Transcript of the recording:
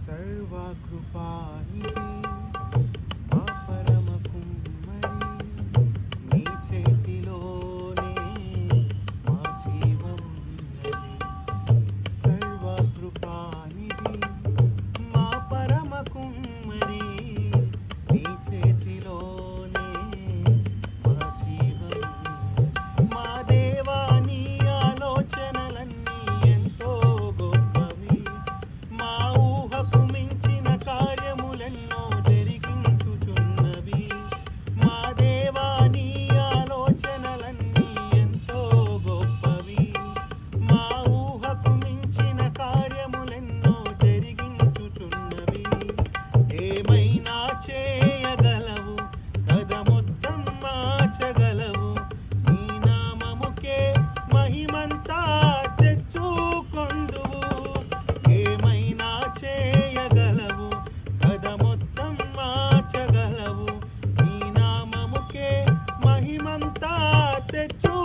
సర్వకృపానిధి మా పరమ కుమ్మరి, నీ చేతిలోనే మా జీవం ఉన్నది. సర్వకృపానిధి మా పరమ కుమ్మరి, నీ చేతిలోనే మా జీవం ఉన్నది. మా దేవా నీ ఆలోచనలన్నీ ఎంతో గొప్పవి, మా ఊహకు మించిన కార్యములెన్నో జరిగించుచున్నవి. మా దేవా నీ ఆలోచనలన్నీ ఎంతో గొప్పవి, మా ఊహకు మించిన కార్యములెన్నో జరిగించుచున్నవి. ఏమైనా చేయగలవు, కథ మొత్తం మార్చగలవు, నీ నామముకే మహిమంతా తెచ్చుకొందువు. ఏమైనా చేయగలవు, కథ మొత్తం మార్చగలవు, నీ నామముకే మహిమంతా తెచ్చు